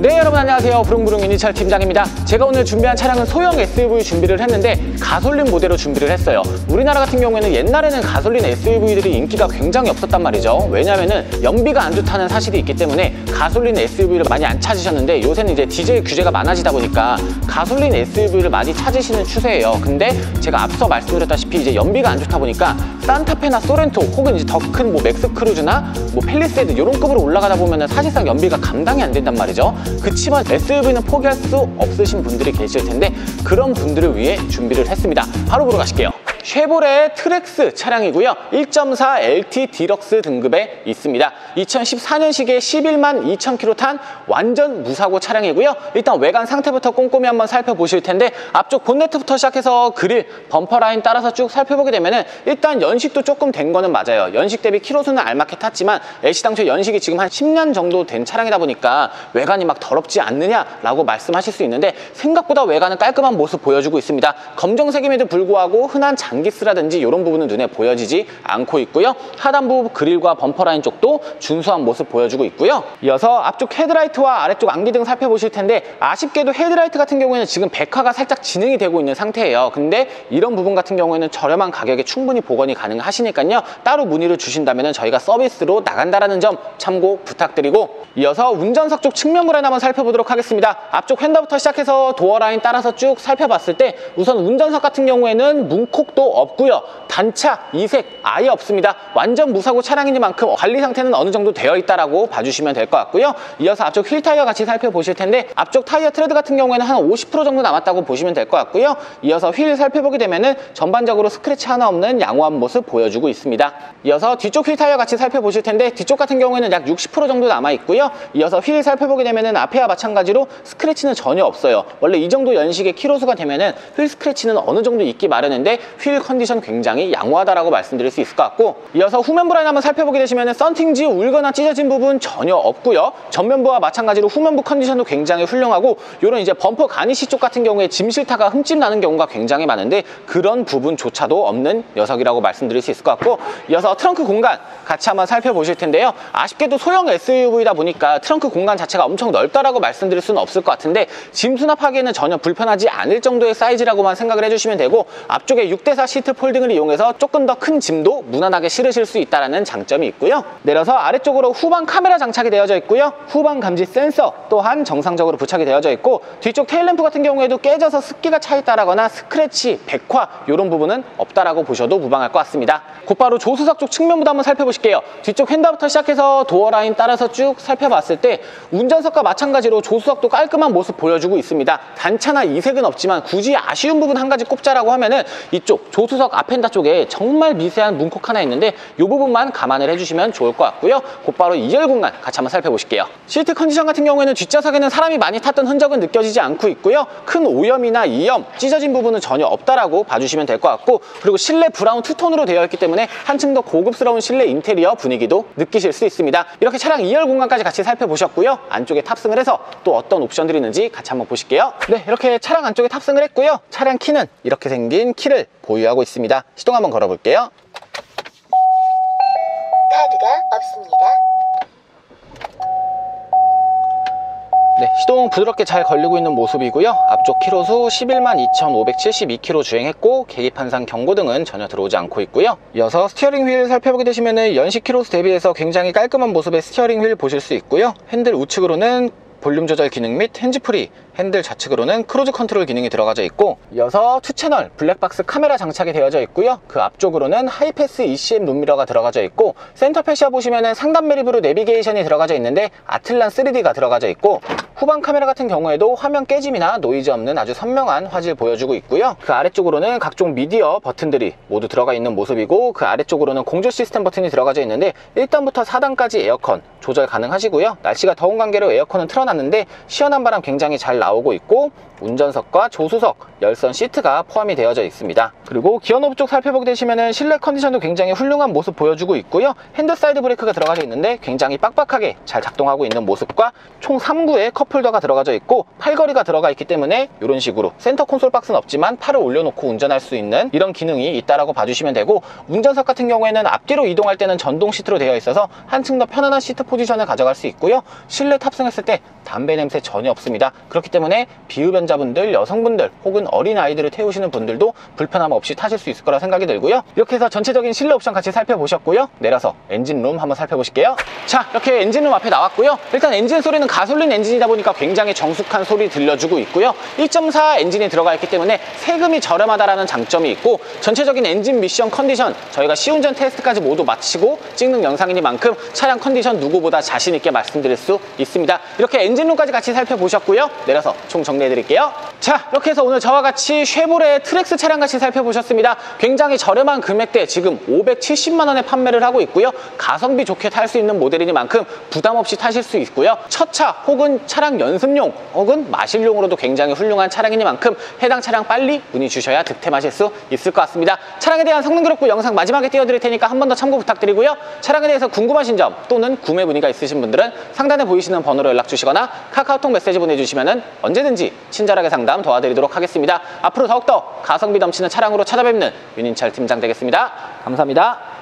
네, 여러분 안녕하세요. 부릉부릉 유니철 팀장입니다. 제가 오늘 준비한 차량은 소형 SUV 준비를 했는데 가솔린 모델로 준비를 했어요. 우리나라 같은 경우에는 옛날에는 가솔린 SUV들이 인기가 굉장히 없었단 말이죠. 왜냐면은 연비가 안 좋다는 사실이 있기 때문에 가솔린 SUV를 많이 안 찾으셨는데, 요새는 이제 디젤 규제가 많아지다 보니까 가솔린 SUV를 많이 찾으시는 추세예요. 근데 제가 앞서 말씀드렸다시피 이제 연비가 안 좋다 보니까 산타페나 소렌토 혹은 이제 더 큰 뭐 맥스크루즈나 뭐 팰리세이드 이런 급으로 올라가다 보면은 사실상 연비가 감당이 안 된단 말이죠. 그치만 SUV는 포기할 수 없으신 분들이 계실 텐데, 그런 분들을 위해 준비를 했습니다. 바로 보러 가실게요. 쉐보레 트렉스 차량이고요. 1.4 LT 디럭스 등급에 있습니다. 2014년식에 11만 2,000km 탄 완전 무사고 차량이고요. 일단 외관 상태부터 꼼꼼히 한번 살펴보실 텐데, 앞쪽 본네트부터 시작해서 그릴, 범퍼 라인 따라서 쭉 살펴보게 되면은 일단 연식도 조금 된 거는 맞아요. 연식 대비 키로수는 알맞게 탔지만 애시당초 연식이 지금 한 10년 정도 된 차량이다 보니까 외관이 막 더럽지 않느냐라고 말씀하실 수 있는데, 생각보다 외관은 깔끔한 모습 보여주고 있습니다. 검정색임에도 불구하고 흔한 장기스라든지 이런 부분은 눈에 보여지지 않고 있고요. 하단부 그릴과 범퍼 라인 쪽도 준수한 모습 보여주고 있고요. 이어서 앞쪽 헤드라이트와 아래쪽 안기등 살펴보실 텐데, 아쉽게도 헤드라이트 같은 경우에는 지금 백화가 살짝 진행이 되고 있는 상태예요. 근데 이런 부분 같은 경우에는 저렴한 가격에 충분히 복원이 가능하시니까요. 따로 문의를 주신다면 저희가 서비스로 나간다라는 점 참고 부탁드리고, 이어서 운전석 쪽 측면부를 한번 살펴보도록 하겠습니다. 앞쪽 휀더부터 시작해서 도어 라인 따라서 쭉 살펴봤을 때 우선 운전석 같은 경우에는 문콕도 없고요. 단차, 이색 아예 없습니다. 완전 무사고 차량이니만큼 관리 상태는 어느 정도 되어 있다라고 봐주시면 될 것 같고요. 이어서 앞쪽 휠 타이어 같이 살펴보실 텐데, 앞쪽 타이어 트레드 같은 경우에는 한 50% 정도 남았다고 보시면 될 것 같고요. 이어서 휠 살펴보게 되면은 전반적으로 스크래치 하나 없는 양호한 모습 보여주고 있습니다. 이어서 뒤쪽 휠 타이어 같이 살펴보실 텐데, 뒤쪽 같은 경우에는 약 60% 정도 남아 있고요. 이어서 휠 살펴보게 되면은 앞에와 마찬가지로 스크래치는 전혀 없어요. 원래 이 정도 연식의 키로수가 되면은 휠 스크래치는 어느 정도 있기 마련인데, 휠 컨디션 굉장히 양호하다라고 말씀드릴 수 있을 것 같고, 이어서 후면부 라인 한번 살펴보게 되시면은 썬팅지 울거나 찢어진 부분 전혀 없고요. 전면부와 마찬가지로 후면부 컨디션도 굉장히 훌륭하고, 요런 이제 범퍼 가니시 쪽 같은 경우에 짐 실타가 흠집 나는 경우가 굉장히 많은데 그런 부분조차도 없는 녀석이라고 말씀드릴 수 있을 것 같고, 이어서 트렁크 공간 같이 한번 살펴보실 텐데요. 아쉽게도 소형 SUV다 보니까 트렁크 공간 자체가 엄청 넓다라고 말씀드릴 수는 없을 것 같은데, 짐 수납하기에는 전혀 불편하지 않을 정도의 사이즈라고만 생각을 해주시면 되고, 앞쪽에 6대4 시트 폴딩을 이용해서 조금 더 큰 짐도 무난하게 실으실 수 있다는 장점이 있고요. 내려서 아래쪽으로 후방 카메라 장착이 되어져 있고요. 후방 감지 센서 또한 정상적으로 부착이 되어져 있고, 뒤쪽 테일램프 같은 경우에도 깨져서 습기가 차 있다라거나 스크래치, 백화 이런 부분은 없다라고 보셔도 무방할 것 같습니다. 곧바로 조수석 쪽 측면부도 한번 살펴보실게요. 뒤쪽 휀더부터 시작해서 도어 라인 따라서 쭉 살펴봤을 때 운전석과 마찬가지로 조수석도 깔끔한 모습 보여주고 있습니다. 단차나 이색은 없지만 굳이 아쉬운 부분 한 가지 꼽자라고 하면은 이쪽 조수석 앞엔다 쪽에 정말 미세한 문콕 하나 있는데, 이 부분만 감안을 해주시면 좋을 것 같고요. 곧바로 2열 공간 같이 한번 살펴보실게요. 시트 컨디션 같은 경우에는 뒷좌석에는 사람이 많이 탔던 흔적은 느껴지지 않고 있고요. 큰 오염이나 이염, 찢어진 부분은 전혀 없다라고 봐주시면 될 것 같고, 그리고 실내 브라운 투톤으로 되어 있기 때문에 한층 더 고급스러운 실내 인테리어 분위기도 느끼실 수 있습니다. 이렇게 차량 2열 공간까지 같이 살펴보셨고요. 안쪽에 탑승을 해서 또 어떤 옵션들이 있는지 같이 한번 보실게요. 네, 이렇게 차량 안쪽에 탑승을 했고요. 차량 키는 이렇게 생긴 키를 보유하고 있습니다. 시동 한번 걸어볼게요. 카드가 없습니다. 네, 시동 부드럽게 잘 걸리고 있는 모습이고요. 앞쪽 키로수 11만 2,572km 주행했고, 계기판상 경고등은 전혀 들어오지 않고 있고요. 이어서 스티어링 휠 살펴보게 되시면 연식 키로수 대비해서 굉장히 깔끔한 모습의 스티어링 휠 보실 수 있고요. 핸들 우측으로는 볼륨 조절 기능 및 핸즈프리, 핸들 좌측으로는 크루즈 컨트롤 기능이 들어가져 있고, 이어서 2채널 블랙박스 카메라 장착이 되어져 있고요. 그 앞쪽으로는 하이패스 ECM 룸미러가 들어가져 있고, 센터 패시아 보시면은 상단 매립으로 내비게이션이 들어가져 있는데 아틀란 3D가 들어가져 있고, 후방 카메라 같은 경우에도 화면 깨짐이나 노이즈 없는 아주 선명한 화질 보여주고 있고요. 그 아래쪽으로는 각종 미디어 버튼들이 모두 들어가 있는 모습이고, 그 아래쪽으로는 공조 시스템 버튼이 들어가져 있는데 1단부터 4단까지 에어컨 조절 가능하시고요. 날씨가 더운 관계로 에어컨은 틀어놨는데 시원한 바람 굉장히 잘 나오고 있고, 운전석과 조수석, 열선 시트가 포함이 되어져 있습니다. 그리고 기어 노브 쪽 살펴보게 되시면은 실내 컨디션도 굉장히 훌륭한 모습 보여주고 있고요. 핸드 사이드 브레이크가 들어가져 있는데 굉장히 빡빡하게 잘 작동하고 있는 모습과 총 3구의 컵홀더가 들어가져 있고 팔걸이가 들어가 있기 때문에 이런 식으로 센터 콘솔 박스는 없지만 팔을 올려놓고 운전할 수 있는 이런 기능이 있다라고 봐주시면 되고, 운전석 같은 경우에는 앞뒤로 이동할 때는 전동 시트로 되어 있어서 한층 더 편안한 시트 포지션을 가져갈 수 있고요. 실내 탑승했을 때 담배 냄새 전혀 없습니다. 그렇기 때문에 비흡연자분들, 여성분들 혹은 어린 아이들을 태우시는 분들도 불편함 없이 타실 수 있을 거라 생각이 들고요. 이렇게 해서 전체적인 실내 옵션 같이 살펴보셨고요. 내려서 엔진룸 한번 살펴보실게요. 자, 이렇게 엔진룸 앞에 나왔고요. 일단 엔진 소리는 가솔린 엔진이다 보니까 굉장히 정숙한 소리 들려주고 있고요. 1.4 엔진이 들어가 있기 때문에 세금이 저렴하다라는 장점이 있고, 전체적인 엔진 미션 컨디션 저희가 시운전 테스트까지 모두 마치고 찍는 영상이니만큼 차량 컨디션 누구보다 자신 있게 말씀드릴 수 있습니다. 이렇게 엔진룸까지 같이 살펴보셨고요. 내려서 총 정리해 드릴게요. 자, 이렇게 해서 오늘 저와 같이 쉐보레 트랙스 차량 같이 살펴보셨습니다. 굉장히 저렴한 금액대 지금 570만 원에 판매를 하고 있고요. 가성비 좋게 탈 수 있는 모델이니만큼 부담 없이 타실 수 있고요. 첫 차 혹은 차량 연습용 혹은 마실용으로도 굉장히 훌륭한 차량이니만큼 해당 차량 빨리 문의 주셔야 득템하실 수 있을 것 같습니다. 차량에 대한 성능 기록부 영상 마지막에 띄워드릴 테니까 한 번 더 참고 부탁드리고요. 차량에 대해서 궁금하신 점 또는 구매 문의가 있으신 분들은 상단에 보이시는 번호로 연락 주시거나 카카오톡 메시지 보내주시면 언제든지 친절하게 상담 도와드리도록 하겠습니다. 앞으로 더욱더 가성비 넘치는 차량으로 찾아뵙는 윤인철 팀장 되겠습니다. 감사합니다.